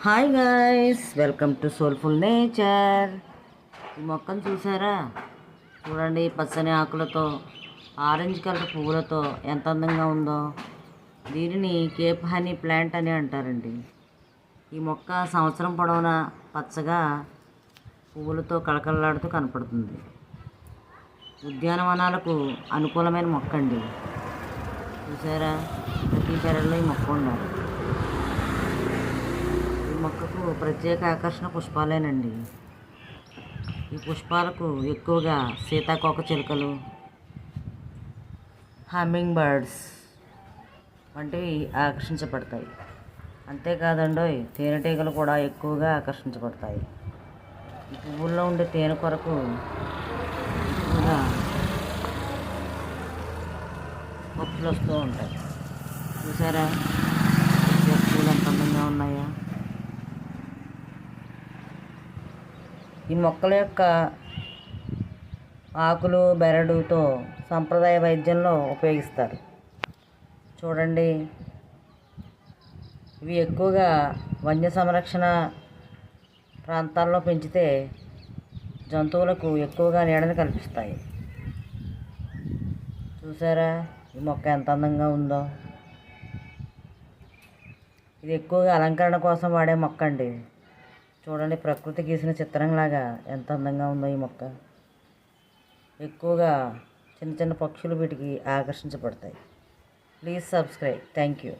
Hi guys, welcome to soulful nature. ఈ మొక్కను చూసారా? చూడండి, పచ్చని ఆకులతో ఆరెంజ్ కలర్ పువ్వులతో ఎంత అందంగా ఉందో. దీనిని కేప్ హనీ ప్లాంట్ అని అంటారండి. ఈ మొక్క సంవత్సరం పొడవునా పచ్చగా పువ్వులతో కళకళలాడుతూ కనపడుతుంది. ఉద్యానవనాలకు అనుకూలమైన మొక్క అండి. చూసారా, ప్రతి పెరట్లో ఈ మొక్క ఉండాలి. మొక్కకు ప్రత్యేక ఆకర్షణ పుష్పాలేనండి. ఈ పుష్పాలకు ఎక్కువగా సీతాకోక చిలుకలు, హమ్మింగ్ బర్డ్స్ వంటివి ఆకర్షించబడతాయి. అంతేకాదండోయ్, తేనెటీగలు కూడా ఎక్కువగా ఆకర్షించబడతాయి. ఈ పువ్వుల్లో ఉండే తేనె కొరకు ఎక్కువగా పక్షులు వస్తూ ఉంటాయి. చూసారా, పువ్వులు ఎంత అందంగా ఉన్నాయా? ఈ మొక్కల యొక్క ఆకులు బెరడుతో సంప్రదాయ వైద్యంలో ఉపయోగిస్తారు. చూడండి, ఇవి ఎక్కువగా వన్య సంరక్షణ ప్రాంతాల్లో పెంచితే జంతువులకు ఎక్కువగా నీడని కల్పిస్తాయి. చూసారా, ఈ మొక్క ఎంత అందంగా ఉందో. ఇది ఎక్కువగా అలంకరణ కోసం వాడే మొక్క అండి. చూడండి, ప్రకృతి గీసిన చిత్రంలాగా ఎంత అందంగా ఉందో ఈ మొక్క. ఎక్కువగా చిన్న చిన్న పక్షులు వీటికి ఆకర్షించబడతాయి. Please subscribe. Thank you.